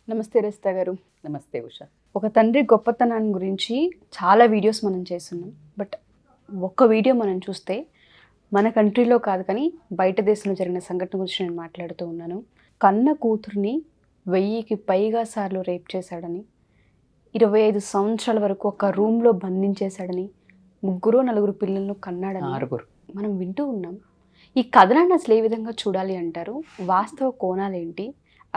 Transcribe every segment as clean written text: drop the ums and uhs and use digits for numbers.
నమస్తే రజిత గారు. నమస్తే ఉషా. ఒక తండ్రి గొప్పతనాన్ని గురించి చాలా వీడియోస్ మనం చేస్తున్నాం. బట్ ఒక్క వీడియో మనం చూస్తే మన కంట్రీలో కాదు కానీ బయట దేశంలో జరిగిన సంఘటన గురించి నేను మాట్లాడుతూ ఉన్నాను. కన్న కూతుర్ని 1000కి పైగా సార్లు రేప్ చేశాడని, 25 సంవత్సరాల వరకు ఒక రూమ్లో బంధించేశాడని, 3-4 పిల్లలను కన్నాడని 6 మనం వింటూ ఉన్నాం. ఈ కథనాన్ని అసలు ఏ విధంగా చూడాలి అంటారు? వాస్తవ కోణాలేంటి?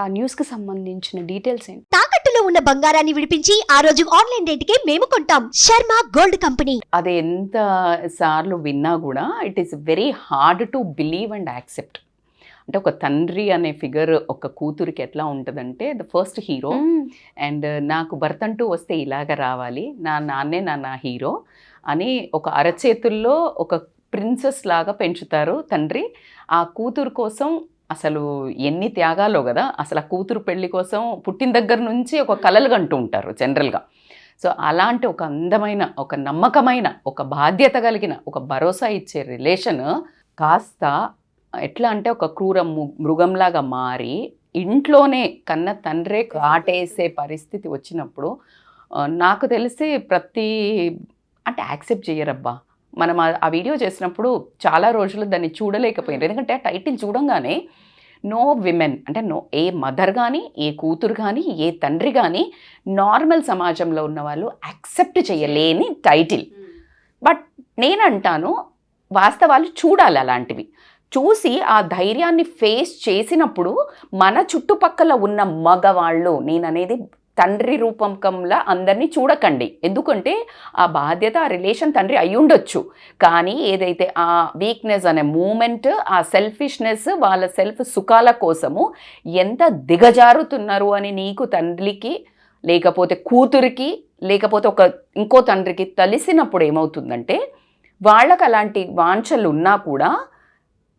ఆ న్యూస్కి సంబంధించిన డీటెయిల్స్ ఏంటి? తాకట్టులో ఉన్న బంగారాన్ని విడిపించి ఆ రోజు ఆన్లైన్ రేటుకే మేము కొంటాం. Sharma gold company. అది ఎంత సార్లు విన్నా కూడా it is very hard to believe and accept. అంటే ఒక తండ్రి అనే ఫిగర్ ఒక కూతురికి ఎట్లా ఉంటుందంటే ద ఫస్ట్ హీరో అండ్ నాకు భర్త అంటూ వస్తే ఇలాగ రావాలి, నా నాన్నే నా హీరో అని ఒక అరచేతుల్లో ఒక ప్రిన్సెస్ లాగా పెంచుతారు తండ్రి. ఆ కూతురు కోసం అసలు ఎన్ని త్యాగాలో కదా, అసలు ఆ కూతురు పెళ్లి కోసం పుట్టిన దగ్గర నుంచి ఒక కలలు కంటూ ఉంటారు జనరల్గా. సో అలాంటి ఒక అందమైన, ఒక నమ్మకమైన, ఒక బాధ్యత కలిగిన, ఒక భరోసా ఇచ్చే రిలేషన్ కాస్త ఎట్లా అంటే ఒక క్రూర మృగంలాగా మారి ఇంట్లోనే కన్న తండ్రే కాటేసే పరిస్థితి వచ్చినప్పుడు నాకు తెలిసి అంటే యాక్సెప్ట్ చేయరబ్బా. మనం ఆ వీడియో చేసినప్పుడు చాలా రోజులు దాన్ని చూడలేకపోయారు. ఎందుకంటే ఆ టైటిల్ చూడంగానే నో విమెన్ అంటే ఏ మదర్ కానీ, ఏ కూతురు కానీ, ఏ తండ్రి కానీ నార్మల్ సమాజంలో ఉన్న వాళ్ళు యాక్సెప్ట్ చేయలేని టైటిల్. బట్ నేనంటాను వాస్తవాలు చూడాలి. అలాంటివి చూసి ఆ ధైర్యాన్ని ఫేస్ చేసినప్పుడు మన చుట్టుపక్కల ఉన్న మగవాళ్ళు, నేననేది తండ్రి రూపకంలా అందరినీ చూడకండి. ఎందుకంటే ఆ బాధ్యత, ఆ రిలేషన్ తండ్రి అయి ఉండొచ్చు. కానీ ఏదైతే ఆ వీక్నెస్ అనే మూమెంట్, ఆ సెల్ఫిష్నెస్, వాళ్ళ సెల్ఫ్ సుఖాల కోసము ఎంత దిగజారుతున్నారు అని నీకు తండ్రికి, లేకపోతే కూతురికి, లేకపోతే ఇంకో తండ్రికి తెలిసినప్పుడు ఏమవుతుందంటే వాళ్ళకు అలాంటి వాంఛలు ఉన్నా కూడా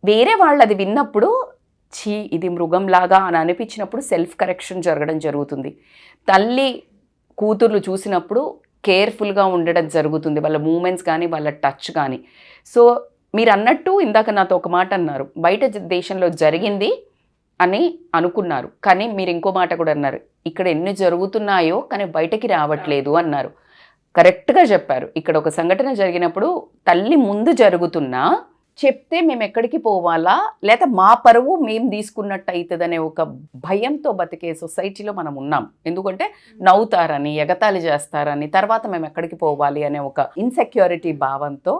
వేరే వాళ్ళది విన్నప్పుడు ఇది మృగంలాగా అని అనిపించినప్పుడు సెల్ఫ్ కరెక్షన్ జరగడం జరుగుతుంది. తల్లి కూతుర్లు చూసినప్పుడు కేర్ఫుల్గా ఉండడం జరుగుతుంది, వాళ్ళ మూమెంట్స్ కానీ, వాళ్ళ టచ్ కానీ. సో మీరు అన్నట్టు ఇందాక నాతో ఒక మాట అన్నారు, బయట దేశంలో జరిగింది అని అనుకున్నారు, కానీ మీరు ఇంకో మాట కూడా అన్నారు, ఇక్కడ ఎన్ని జరుగుతున్నాయో కానీ బయటకి రావట్లేదు అన్నారు. కరెక్ట్గా చెప్పారు. ఇక్కడ ఒక సంఘటన జరిగినప్పుడు తల్లి ముందు జరుగుతున్నా చెప్తే మేము ఎక్కడికి పోవాలా, లేదా మా పరువు మేము తీసుకున్నట్టు అవుతుందనే ఒక భయంతో బతికే సొసైటీలో మనం ఉన్నాం. ఎందుకంటే నవ్వుతారని, ఎగతాళి చేస్తారని, తర్వాత మేము ఎక్కడికి పోవాలి అనే ఒక ఇన్సెక్యూరిటీ భావంతో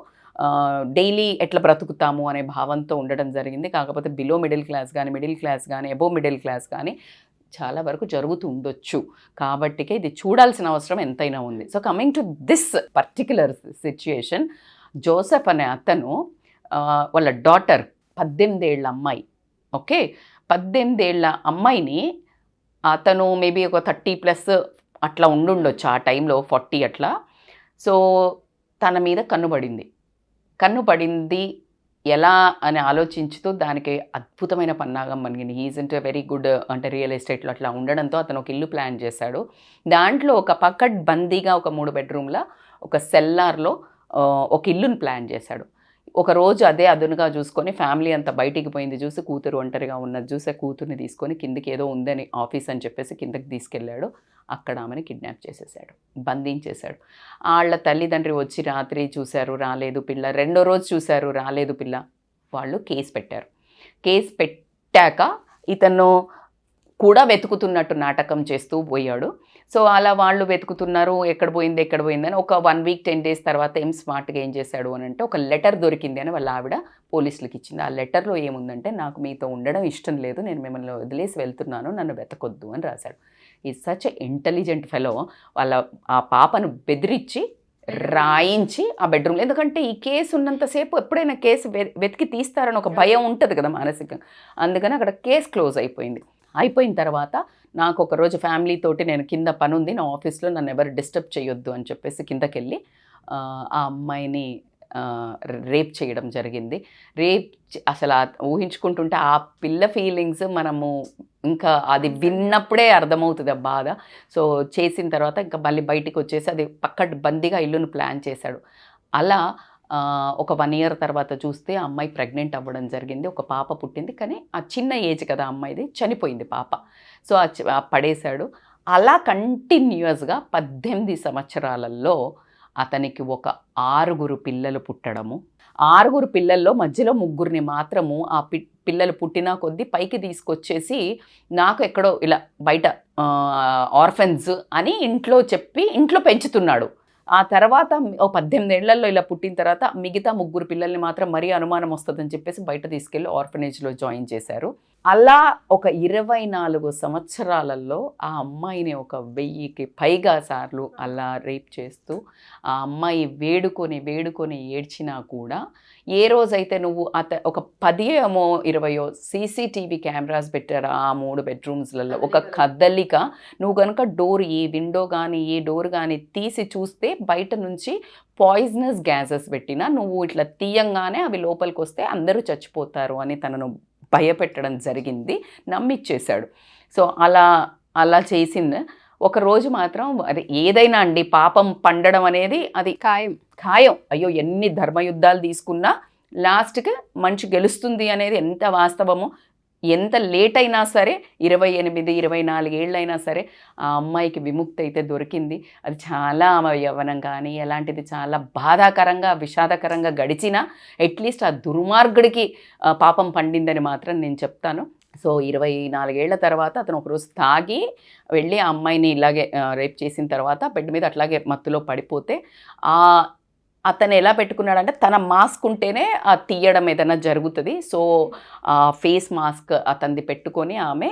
డైలీ ఎట్లా బ్రతుకుతాము అనే భావంతో ఉండడం జరిగింది. కాకపోతే బిలో మిడిల్ క్లాస్ కానీ, మిడిల్ క్లాస్ కానీ, అబోవ్ మిడిల్ క్లాస్ కానీ చాలా వరకు జరుగుతూ ఉండొచ్చు. కాబట్టికే ఇది చూడాల్సిన అవసరం ఎంతైనా ఉంది. So coming to this particular situation, Joseph అనే అతను వాళ్ళ డాటర్ 18 ఏళ్ల అమ్మాయి, ఓకే, 18 ఏళ్ల అమ్మాయిని అతను మేబీ ఒక 30+ అట్లా ఉండుండొచ్చు ఆ టైంలో, 40 అట్లా. సో తన మీద కన్ను పడింది ఎలా అని ఆలోచించుతూ దానికి అద్భుతమైన పన్నాగం మనిగింది. హీఈస్ ఇంటూ వెరీ గుడ్ అంటే రియల్ ఎస్టేట్లో అట్లా ఉండడంతో అతను ఒక ఇల్లు ప్లాన్ చేశాడు. దాంట్లో ఒక పక్కడ్ బందీగా ఒక 3 బెడ్రూమ్ల ఒక సెల్లార్లో ఒక ఇల్లును ప్లాన్ చేశాడు. ఒక రోజు అదే అదునుగా చూసుకొని ఫ్యామిలీ అంతా బయటికి పోయింది చూసి, కూతురు ఒంటరిగా ఉన్నది చూసి కూతుర్ని తీసుకొని కిందికి ఏదో ఉందని ఆఫీస్ అని చెప్పేసి కిందకి తీసుకెళ్ళాడు. అక్కడ ఆమెను కిడ్నాప్ చేసేసాడు, బంధించేశాడు. వాళ్ళ తల్లిదండ్రి వచ్చి రాత్రి చూశారు, రాలేదు పిల్ల. రెండో రోజు చూశారు, రాలేదు పిల్ల. వాళ్ళు కేసు పెట్టారు. కేసు పెట్టాక ఇతను కూడా వెతుకుతున్నట్టు నాటకం చేస్తూ పోయాడు. సో అలా వాళ్ళు వెతుకుతున్నారు, ఎక్కడ పోయిందని ఒక 1 వీక్ 10 డేస్ తర్వాత స్మార్ట్గా ఏం చేశాడు అని అంటే ఒక లెటర్ దొరికింది అని వాళ్ళ ఆవిడ పోలీసులకు ఇచ్చింది. ఆ లెటర్లో ఏముందంటే, నాకు మీతో ఉండడం ఇష్టం లేదు, నేను మిమ్మల్ని వదిలేసి వెళ్తున్నాను, నన్ను వెతకొద్దు అని రాశాడు. Is such a intelligent fellow. ఆ పాపను బెదిరించి రాయించి ఆ బెడ్రూమ్లో, ఎందుకంటే ఈ కేసు ఉన్నంతసేపు ఎప్పుడైనా కేసు వెతికి తీస్తారని ఒక భయం ఉంటుంది కదా మానసికంగా, అందుకని అక్కడ కేసు క్లోజ్ అయిపోయిన తర్వాత నాకు ఒకరోజు ఫ్యామిలీతోటి నేను కింద పని ఉంది నా ఆఫీస్లో, నన్ను ఎవరు డిస్టర్బ్ చేయొద్దు అని చెప్పేసి కిందకెళ్ళి ఆ అమ్మాయిని రేప్ చేయడం జరిగింది. అసలు ఊహించుకుంటుంటే ఆ పిల్ల ఫీలింగ్స్ మనము ఇంకా అది విన్నప్పుడే అర్థమవుతుంది ఆ బాధ. సో చేసిన తర్వాత ఇంకా మళ్ళీ బయటికి వచ్చేసి అది పక్కన బందీగా ఇల్లును ప్లాన్ చేశాడు. అలా ఒక 1 year తర్వాత చూస్తే ఆ అమ్మాయి ప్రెగ్నెంట్ అవ్వడం జరిగింది. ఒక పాప పుట్టింది. కానీ ఆ చిన్న ఏజ్ కదా అమ్మాయిది, చనిపోయింది పాప. సో పడేశాడు. అలా కంటిన్యూయస్గా 18 సంవత్సరాలలో అతనికి ఒక 6 పిల్లలు పుట్టడము. 6 పిల్లల్లో మధ్యలో 3 మాత్రము ఆ పిల్లలు పుట్టిన కొద్దీ పైకి తీసుకొచ్చేసి నాకు ఎక్కడో ఇలా బయట ఆర్ఫెన్స్ అని ఇంట్లో చెప్పి ఇంట్లో పెంచుతున్నాడు. ఆ తర్వాత 18 ఏళ్లలో ఇలా పుట్టిన తర్వాత మిగతా 3 పిల్లల్ని మాత్రం మరీ అనుమానం వస్తుందని చెప్పేసి బయట తీసుకెళ్ళి ఆర్ఫనేజ్లో జాయిన్ చేశారు. అలా ఒక 24 సంవత్సరాలలో ఆ అమ్మాయిని ఒక 1000కి పైగా సార్లు అలా రేప్ చేస్తూ ఆ అమ్మాయి వేడుకొని ఏడ్చినా కూడా ఏ రోజైతే నువ్వు ఒక 10-20 CCTV కెమెరాస్ పెట్టారు ఆ 3 బెడ్రూమ్స్లలో, ఒక కదలిక నువ్వు కనుక ఏ విండో కానీ ఏ డోర్ కానీ తీసి చూస్తే బయట నుంచి పాయిజనస్ గ్యాసెస్ పెట్టినా నువ్వు ఇట్లా తీయంగానే అవి లోపలికి వస్తే అందరూ చచ్చిపోతారు అని తనను భయపెట్టడం జరిగింది. నమ్మిచ్చేశాడు. సో అలా చేసింది. ఒకరోజు మాత్రం అది ఏదైనా అండి, పాపం పండడం అనేది అది ఖాయం. అయ్యో ఎన్ని ధర్మయుద్ధాలు తీసుకున్నా లాస్ట్కి మంచి గెలుస్తుంది అనేది ఎంత వాస్తవమో, ఎంత లేట్ అయినా సరే 28-24 ఏళ్ళైనా సరే ఆ అమ్మాయికి విముక్తి అయితే దొరికింది. అది చాలా యవ్వనం కానీ ఎలాంటిది చాలా బాధాకరంగా విషాదకరంగా గడిచినా అట్లీస్ట్ ఆ దుర్మార్గుడికి పాపం పండిందని మాత్రం నేను చెప్తాను. సో 24 ఏళ్ల తర్వాత అతను ఒకరోజు తాగి వెళ్ళి ఆ అమ్మాయిని ఇలాగే రేప్ చేసిన తర్వాత బెడ్ మీద అట్లాగే మత్తులో పడిపోతే అతను ఎలా పెట్టుకున్నాడంటే తన మాస్క్ ఉంటేనే తీయడం ఏదైనా జరుగుతుంది. సో ఫేస్ మాస్క్ అతనిది పెట్టుకొని ఆమె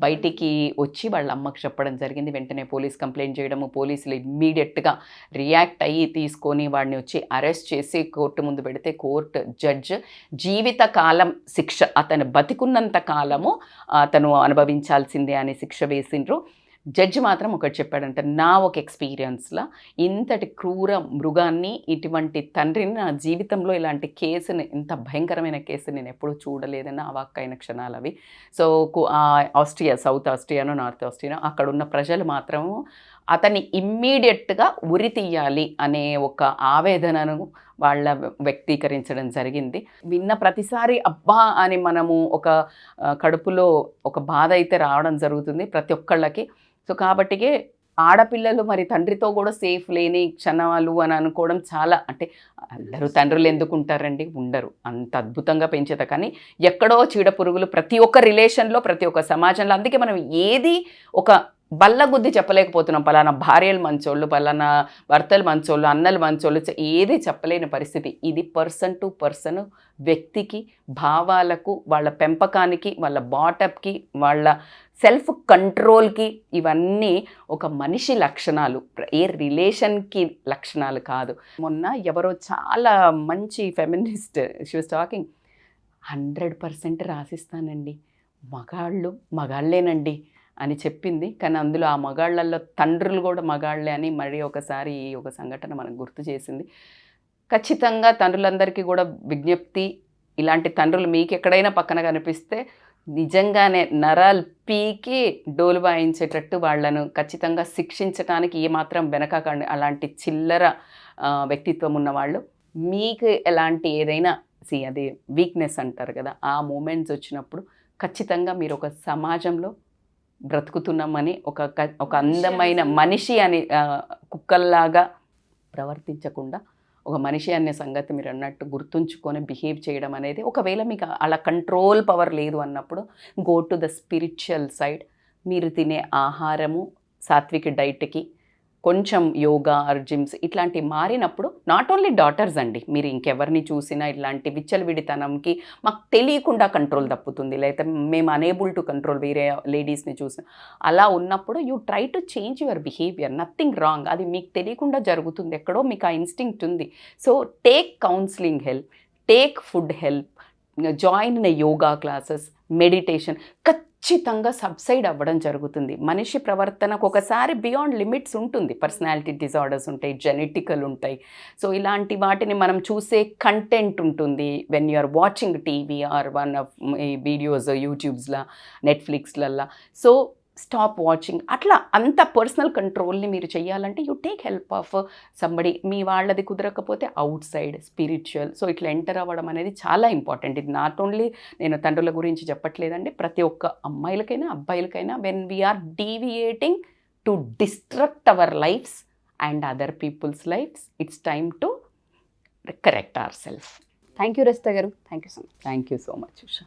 బయటికి వచ్చి వాళ్ళ అమ్మకి చెప్పడం జరిగింది. వెంటనే పోలీస్ కంప్లైంట్ చేయడము, పోలీసులు ఇమ్మీడియట్గా రియాక్ట్ అయ్యి తీసుకొని వాడిని వచ్చి అరెస్ట్ చేసి కోర్టు ముందు పెడితే కోర్టు జడ్జ్ జీవితకాలం శిక్ష, అతను బతికున్నంత కాలము అతను అనుభవించాల్సిందే అని శిక్ష వేసిండ్రు. జడ్జి మాత్రం ఒకటి చెప్పాడంట, నా ఒక ఎక్స్పీరియన్స్లో ఇంతటి క్రూర మృగాన్ని, ఇటువంటి తండ్రిని నా జీవితంలో ఇలాంటి కేసుని, ఇంత భయంకరమైన కేసు నేను ఎప్పుడూ చూడలేదని అవాక్కైన క్షణాలు అవి. సో ఆస్ట్రియా, సౌత్ ఆస్ట్రియానో నార్త్ ఆస్ట్రియానో అక్కడ ఉన్న ప్రజలు మాత్రము అతన్ని ఇమ్మీడియట్గా ఉరి తీయాలి అనే ఒక ఆవేదనను వాళ్ళ వ్యక్తీకరించడం జరిగింది. విన్న ప్రతిసారి అబ్బా అని మనము ఒక కడుపులో ఒక బాధ అయితే రావడం జరుగుతుంది ప్రతి ఒక్కళ్ళకి. సో కాబట్టికే ఆడపిల్లలు మరి తండ్రితో కూడా సేఫ్ లేని క్షణాలు అని అనుకోవడం చాలా, అంటే అందరూ తండ్రులు ఎందుకు ఉంటారండి, ఉండరు, అంత అద్భుతంగా పెంచేత. కానీ ఎక్కడో చీడ పురుగులు ప్రతి ఒక్క రిలేషన్లో, ప్రతి ఒక్క సమాజంలో. అందుకే మనం ఏది ఒక బల్లగుద్ది చెప్పలేకపోతున్నాం, పలానా భార్యలు మంచోళ్ళు, పలానా భర్తలు మంచోళ్ళు, అన్నలు మంచోళ్ళు, ఏది చెప్పలేని పరిస్థితి. ఇది పర్సన్ టు పర్సన్, వ్యక్తికి, భావాలకు, వాళ్ళ పెంపకానికి, వాళ్ళ బాటప్కి, వాళ్ళ సెల్ఫ్ కంట్రోల్కి, ఇవన్నీ ఒక మనిషి లక్షణాలు, ఏ రిలేషన్కి లక్షణాలు కాదు. మొన్న ఎవరో చాలా మంచి ఫెమినిస్ట్ షీ వాస్ టాకింగ్, 100% రాసిస్తానండి, మగాళ్ళేనండి అని చెప్పింది. కానీ అందులో ఆ మగాళ్ళల్లో తండ్రులు కూడా మగాళ్ళే అని మరి ఒకసారి ఒక సంఘటన మనకు గుర్తు చేసింది. ఖచ్చితంగా తండ్రులందరికీ కూడా విజ్ఞప్తి, ఇలాంటి తండ్రులు మీకు ఎక్కడైనా పక్కన కనిపిస్తే నిజంగానే నరాలు పీకి డోలు వాయించేటట్టు వాళ్ళను ఖచ్చితంగా శిక్షించడానికి ఏమాత్రం వెనకాకండి. అలాంటి చిల్లర వ్యక్తిత్వం ఉన్నవాళ్ళు మీకు ఎలాంటి ఏదైనా అది వీక్నెస్ అంటారు కదా, ఆ మూమెంట్స్ వచ్చినప్పుడు ఖచ్చితంగా మీరు ఒక సమాజంలో బ్రతుకుతున్నామని, ఒక అందమైన మనిషి అని కుక్కల్లాగా ప్రవర్తించకుండా ఒక మనిషి అనే సంగతి మీరు అన్నట్టు గుర్తుంచుకొని బిహేవ్ చేయడం అనేది, ఒకవేళ మీకు అలా కంట్రోల్ పవర్ లేదు అన్నప్పుడు go to the spiritual side. మీరు తినే ఆహారము సాత్విక డైట్కి కొంచెం యోగా ఆర్ జిమ్స్ ఇట్లాంటివి మారినప్పుడు, నాట్ ఓన్లీ డాటర్స్ అండి, మీరు ఇంకెవరిని చూసినా ఇట్లాంటి విచ్చలవిడితనంకి మాకు తెలియకుండా కంట్రోల్ తప్పుతుంది, లేకపోతే మేము అనేబుల్ టు కంట్రోల్ వేరే లేడీస్ని చూసిన అలా ఉన్నప్పుడు you try to change your behaviour, nothing wrong, అది మీకు తెలియకుండా జరుగుతుంది, ఎక్కడో మీకు ఆ ఇన్స్టింక్ట్ ఉంది. So take counselling help, take food help, join in yoga classes, meditation, ఖచ్చితంగా సబ్సైడ్ అవ్వడం జరుగుతుంది. మనిషి ప్రవర్తనకు ఒకసారి బియాండ్ లిమిట్స్ ఉంటుంది, పర్సనాలిటీ డిజార్డర్స్ ఉంటాయి, జెనెటికల్ ఉంటాయి. సో ఇలాంటి వాటిని మనం చూసే కంటెంట్ ఉంటుంది when you are watching TV or one of videos యూట్యూబ్స్లో, నెట్ఫ్లిక్స్లల్లో. So stop watching. అట్లా అంత పర్సనల్ కంట్రోల్ని మీరు చేయాలంటే you take help of somebody. మీ వాళ్ళది కుదరకపోతే అవుట్ సైడ్ స్పిరిచువల్. సో ఇట్లా ఎంటర్ అవ్వడం అనేది చాలా ఇంపార్టెంట్. ఇది నాట్ ఓన్లీ నేను తండ్రుల గురించి చెప్పట్లేదండి, ప్రతి ఒక్క అమ్మాయిలకైనా అబ్బాయిలకైనా when we are deviating to destruct our lives and other peoples lives, it's time to correct our self. Thank you Rajitha garu, thank you so much. Thank you so much Usha.